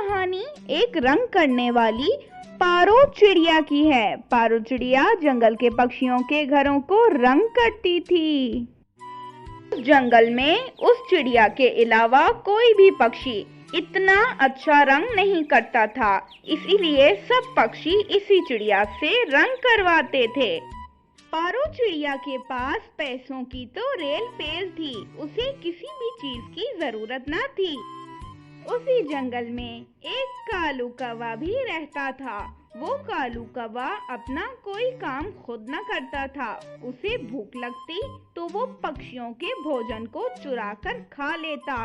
कहानी एक रंग करने वाली पारो चिड़िया की है। पारो चिड़िया जंगल के पक्षियों के घरों को रंग करती थी। जंगल में उस चिड़िया के अलावा कोई भी पक्षी इतना अच्छा रंग नहीं करता था, इसीलिए सब पक्षी इसी चिड़िया से रंग करवाते थे। पारो चिड़िया के पास पैसों की तो रेल पेल थी, उसे किसी भी चीज की जरूरत न थी। उसी जंगल में एक कालू कौवा भी रहता था। वो कालू कौवा अपना कोई काम खुद न करता था। उसे भूख लगती तो वो पक्षियों के भोजन को चुरा कर खा लेता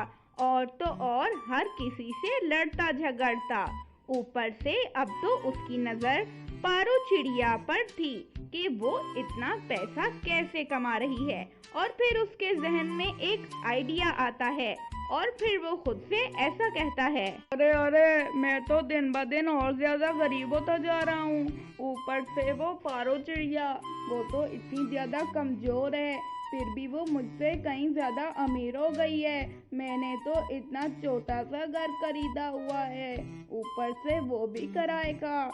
और तो और हर किसी से लड़ता झगड़ता। ऊपर से अब तो उसकी नजर पारो चिड़िया पर थी कि वो इतना पैसा कैसे कमा रही है, और फिर उसके जहन में एक आइडिया आता है और फिर वो खुद से ऐसा कहता है, अरे अरे, मैं तो दिन ब दिन और ज्यादा गरीब होता जा रहा हूँ। ऊपर से वो पारो चिड़िया, वो तो इतनी ज्यादा कमजोर है, फिर भी वो मुझसे कहीं ज्यादा अमीर हो गई है। मैंने तो इतना छोटा सा घर खरीदा हुआ है, ऊपर से वो भी किराए का।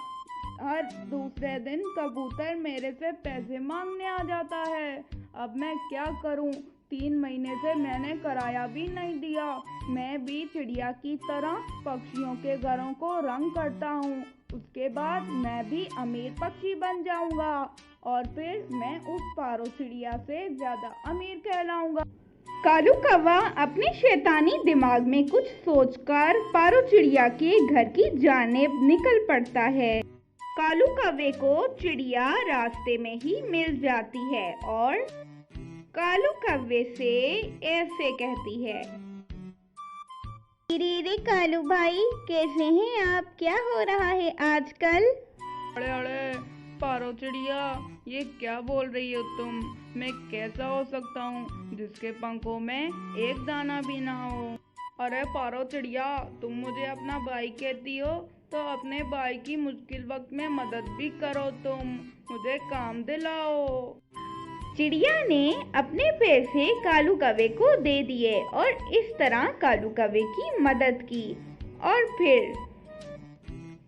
हर दूसरे दिन कबूतर मेरे से पैसे मांगने आ जाता है। अब मैं क्या करूं? 3 महीने से मैंने किराया भी नहीं दिया। मैं भी चिड़िया की तरह पक्षियों के घरों को रंग करता हूँ, उसके बाद मैं भी अमीर पक्षी बन जाऊंगा और फिर मैं उस पारो चिड़िया से ज्यादा अमीर कहलाऊंगा। कालू कौवा अपने शैतानी दिमाग में कुछ सोचकर पारो चिड़िया के घर की जानिब निकल पड़ता है। कालू कौवे को चिड़िया रास्ते में ही मिल जाती है और कालू कौवे से ऐसे कहती है, रे कालू भाई, कैसे हैं आप? क्या हो रहा है आजकल? अरे अरे पारो चिड़िया, ये क्या बोल रही हो तुम? मैं कैसा हो सकता हूँ जिसके पंखों में एक दाना भी ना हो? अरे पारो चिड़िया, तुम मुझे अपना भाई कहती हो तो अपने भाई की मुश्किल वक्त में मदद भी करो, तुम मुझे काम दिलाओ। चिड़िया ने अपने पैसे कालू कौवे को दे दिए और इस तरह कालू कौवे की मदद की। और फिर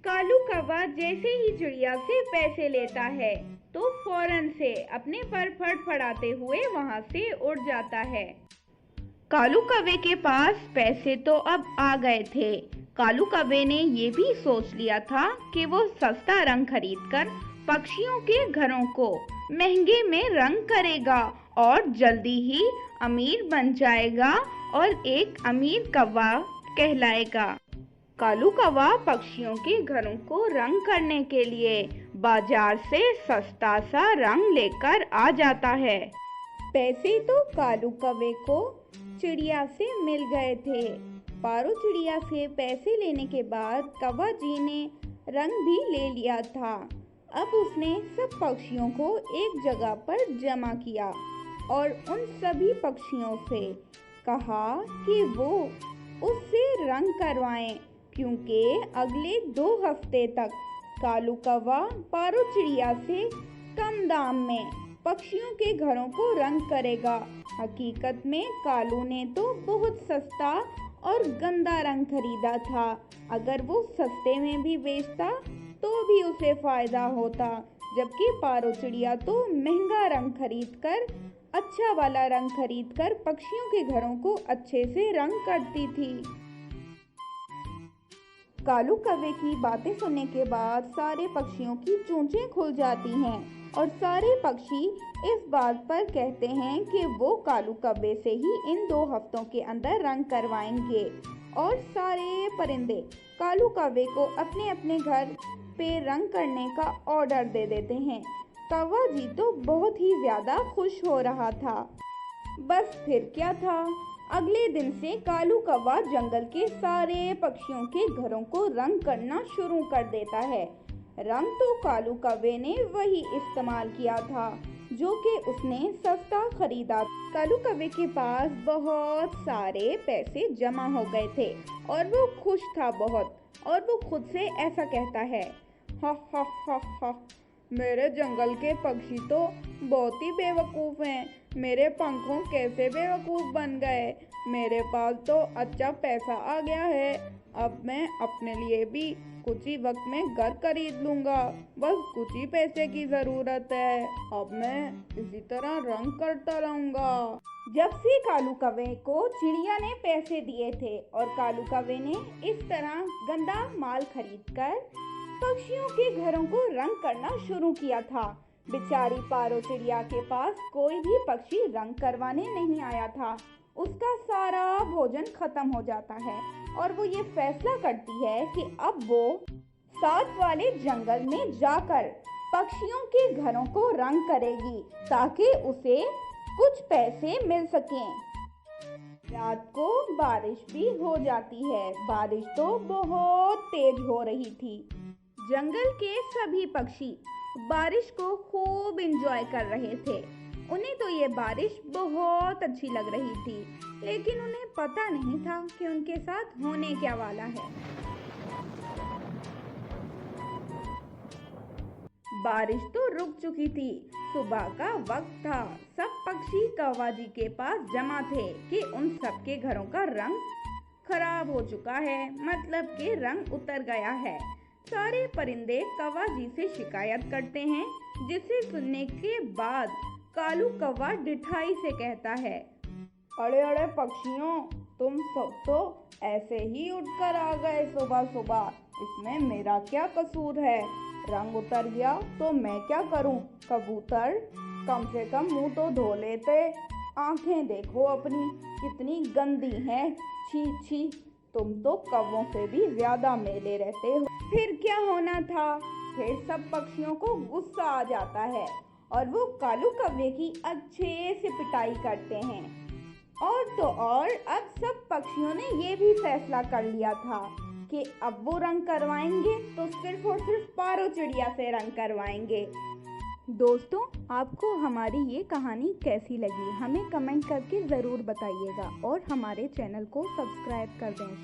कालू कौवा जैसे ही चिड़िया से पैसे लेता है तो फौरन से अपने पर फड़फड़ाते हुए वहां से उड़ जाता है। कालू कौवे के पास पैसे तो अब आ गए थे। कालू कौवे ने ये भी सोच लिया था कि वो सस्ता रंग खरीदकर पक्षियों के घरों को महंगे में रंग करेगा और जल्दी ही अमीर बन जाएगा और एक अमीर कौवा कहलाएगा। कालू कौवा पक्षियों के घरों को रंग करने के लिए बाजार से सस्ता सा रंग लेकर आ जाता है। पैसे तो कालू कौवे को चिड़िया से मिल गए थे। पारो चिड़िया से पैसे लेने के बाद कौवा जी ने रंग भी ले लिया था। अब उसने सब पक्षियों को एक जगह पर जमा किया और उन सभी पक्षियों से कहा कि वो उससे रंग करवाएं, क्योंकि अगले 2 हफ्ते तक कालू कौवा पारो चिड़िया से कम दाम में पक्षियों के घरों को रंग करेगा। हकीकत में कालू ने तो बहुत सस्ता और गंदा रंग खरीदा था। अगर वो सस्ते में भी बेचता तो भी उसे फायदा होता, जबकि पारो चिड़िया तो महंगा रंग खरीदकर, अच्छा वाला रंग खरीदकर पक्षियों के घरों को अच्छे से रंग करती थी। कालू कौवे की बातें सुनने के बाद सारे पक्षियों की चोंचें खुल जाती हैं और सारे पक्षी इस बात पर कहते हैं कि वो कालू कौवे से ही इन 2 हफ्तों के अंदर रंग करवाएंगे। और सारे परिंदे कालू कौवे को अपने अपने घर पे रंग करने का ऑर्डर दे देते हैं। कौवा जी तो बहुत ही ज्यादा खुश हो रहा था। बस फिर क्या था, अगले दिन से कालू कौवा जंगल के सारे पक्षियों के घरों को रंग करना शुरू कर देता है। रंग तो कालू कौवे ने वही इस्तेमाल किया था जो कि उसने सस्ता खरीदा। कालू कौवे के पास बहुत सारे पैसे जमा हो गए थे और वो खुश था बहुत, और वो खुद से ऐसा कहता है, हा हा हा हा, मेरे जंगल के पक्षी तो बहुत ही बेवकूफ़ हैं। मेरे पंखों कैसे बेवकूफ़ बन गए। मेरे पास तो अच्छा पैसा आ गया है। अब मैं अपने लिए भी कुछ ही वक्त में घर खरीद लूंगा। बस कुछ ही पैसे की जरूरत है। अब मैं इसी तरह रंग करता रहूंगा। जब से कालू कौवे को चिड़िया ने पैसे दिए थे और कालू कौवे ने इस तरह गंदा माल खरीदकर पक्षियों के घरों को रंग करना शुरू किया था, बेचारी पारो चिड़िया के पास कोई भी पक्षी रंग करवाने नहीं आया था। उसका सारा भोजन खत्म हो जाता है और वो ये फैसला करती है कि अब वो साथ वाले जंगल में जाकर पक्षियों के घरों को रंग करेगी ताकि उसे कुछ पैसे मिल सकें। रात को बारिश भी हो जाती है। बारिश तो बहुत तेज हो रही थी। जंगल के सभी पक्षी बारिश को खूब एंजॉय कर रहे थे। उन्हें तो ये बारिश बहुत अच्छी लग रही थी, लेकिन उन्हें पता नहीं था कि उनके साथ होने क्या वाला है। बारिश तो रुक चुकी थी। सुबह का वक्त था। सब पक्षी कौवा जी के पास जमा थे कि उन सबके घरों का रंग खराब हो चुका है, मतलब कि रंग उतर गया है। सारे परिंदे कौवा जी से शिकायत करते हैं, जिसे सुनने के बाद कालू कौवा डिठाई से कहता है, अरे अरे पक्षियों, तुम सब तो ऐसे ही उठकर आ गए सुबह सुबह। इसमें मेरा क्या कसूर है? रंग उतर गया तो मैं क्या करूं? कबूतर, कम से कम मुंह तो धो लेते। आंखें देखो अपनी कितनी गंदी हैं। छी छी, तुम तो कौवों से भी ज्यादा मेले रहते हो। फिर क्या होना था? फिर सब पक्षियों को गुस्सा आ जाता है और वो कालू कौवे की अच्छे से पिटाई करते हैं। और तो और अब सब पक्षियों ने ये भी फैसला कर लिया था कि अब वो रंग करवाएंगे तो सिर्फ और सिर्फ पारो चिड़िया से रंग करवाएंगे। दोस्तों, आपको हमारी ये कहानी कैसी लगी हमें कमेंट करके ज़रूर बताइएगा और हमारे चैनल को सब्सक्राइब कर दें।